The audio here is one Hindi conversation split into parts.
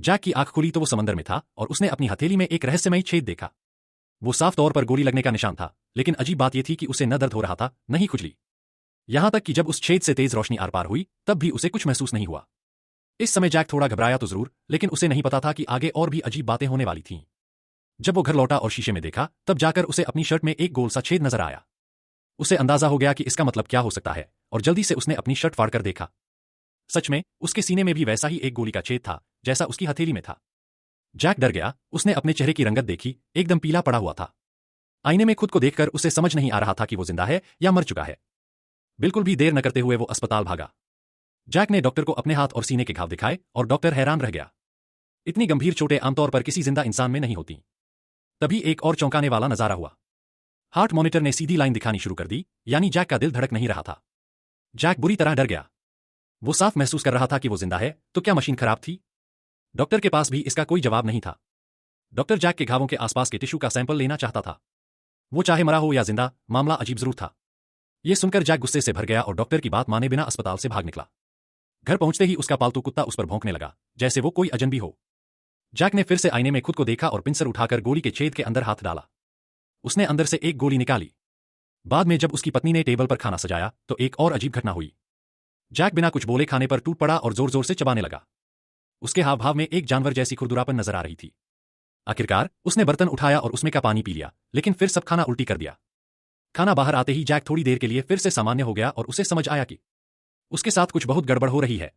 जैक की आंख खुली तो वो समंदर में था और उसने अपनी हथेली में एक रहस्यमयी छेद देखा। वो साफ तौर पर गोली लगने का निशान था, लेकिन अजीब बात यह थी कि उसे न दर्द हो रहा था, न ही खुजली। यहां तक कि जब उस छेद से तेज रोशनी आर पार हुई, तब भी उसे कुछ महसूस नहीं हुआ। इस समय जैक थोड़ा घबराया तो जरूर, लेकिन उसे नहीं पता था कि आगे और भी अजीब बातें होने वाली थीं। जब वो घर लौटा और शीशे में देखा, तब जाकर उसे अपनी शर्ट में एक गोल सा छेद नजर आया। उसे अंदाजा हो गया कि इसका मतलब क्या हो सकता है, और जल्दी से उसने अपनी शर्ट फाड़कर देखा। सच में, उसके सीने में भी वैसा ही एक गोली का छेद था, जैसा उसकी हथेली में था। जैक डर गया, उसने अपने चेहरे की रंगत देखी, एकदम पीला पड़ा हुआ था। आईने में खुद को देखकर उसे समझ नहीं आ रहा था कि वो जिंदा है या मर चुका है। बिल्कुल भी देर न करते हुए वो अस्पताल भागा। जैक ने डॉक्टर को अपने हाथ और सीने के घाव दिखाए और डॉक्टर हैरान रह गया। इतनी गंभीर चोटें आमतौर पर किसी जिंदा इंसान में नहीं होती। तभी एक और चौंकाने वाला नजारा हुआ। हार्ट मॉनिटर ने सीधी लाइन दिखानी शुरू कर दी, यानी जैक का दिल धड़क नहीं रहा था। जैक बुरी तरह डर गया। वो साफ महसूस कर रहा था कि वो जिंदा है, तो क्या मशीन खराब थी? डॉक्टर के पास भी इसका कोई जवाब नहीं था। डॉक्टर जैक के घावों के आसपास के टिश्यू का सैंपल लेना चाहता था। वो चाहे मरा हो या जिंदा, मामला अजीब जरूर था। ये सुनकर जैक गुस्से से भर गया और डॉक्टर की बात माने बिना अस्पताल से भाग निकला। घर पहुंचते ही उसका पालतू कुत्ता उस पर भौंकने लगा, जैसे वो कोई अजनबी हो। जैक ने फिर से आईने में खुद को देखा और पिंसर उठाकर गोली के छेद के अंदर हाथ डाला। उसने अंदर से एक गोली निकाली। बाद में जब उसकी पत्नी ने टेबल पर खाना सजाया, तो एक और अजीब घटना हुई। जैक बिना कुछ बोले खाने पर टूट पड़ा और जोर जोर से चबाने लगा। उसके हाव भाव में एक जानवर जैसी खुरदुरापन नजर आ रही थी। आखिरकार उसने बर्तन उठाया और उसमें का पानी पी लिया, लेकिन फिर सब खाना उल्टी कर दिया। खाना बाहर आते ही जैक थोड़ी देर के लिए फिर से सामान्य हो गया और उसे समझ आया कि उसके साथ कुछ बहुत गड़बड़ हो रही है।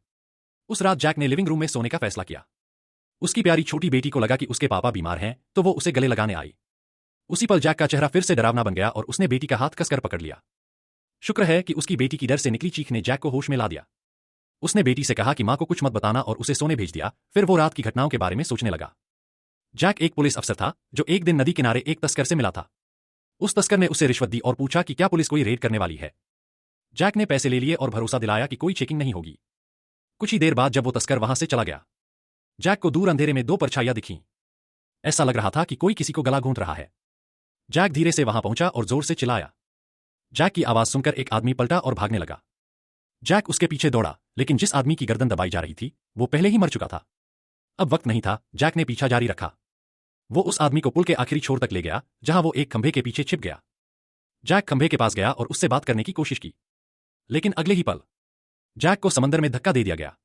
उस रात जैक ने लिविंग रूम में सोने का फैसला किया। उसकी प्यारी छोटी बेटी को लगा कि उसके पापा बीमार हैं, तो वो उसे गले लगाने आई। उसी पल जैक का चेहरा फिर से डरावना बन गया और उसने बेटी का हाथ कसकर पकड़ लिया। शुक्र है कि उसकी बेटी की डर से निकली चीख ने जैक को होश में ला दिया। उसने बेटी से कहा कि मां को कुछ मत बताना और उसे सोने भेज दिया। फिर वो रात की घटनाओं के बारे में सोचने लगा। जैक एक पुलिस अफसर था, जो एक दिन नदी किनारे एक तस्कर से मिला था। उस तस्कर ने उसे रिश्वत दी और पूछा कि क्या पुलिस कोई रेड करने वाली है। जैक ने पैसे ले लिए और भरोसा दिलाया कि कोई चेकिंग नहीं होगी। कुछ ही देर बाद जब वो तस्कर वहां से चला गया, जैक को दूर अंधेरे में दो परछाइयां दिखीं। ऐसा लग रहा था कि कोई किसी को गला घोंट रहा है। जैक धीरे से वहां पहुंचा और जोर से चिल्लाया। जैक की आवाज सुनकर एक आदमी पलटा और भागने लगा। जैक उसके पीछे दौड़ा, लेकिन जिस आदमी की गर्दन दबाई जा रही थी, वो पहले ही मर चुका था। अब वक्त नहीं था, जैक ने पीछा जारी रखा। वो उस आदमी को पुल के आखिरी छोर तक ले गया, जहां वो एक खंभे के पीछे छिप गया। जैक खंभे के पास गया और उससे बात करने की कोशिश की, लेकिन अगले ही पल जैक को समंदर में धक्का दे दिया गया।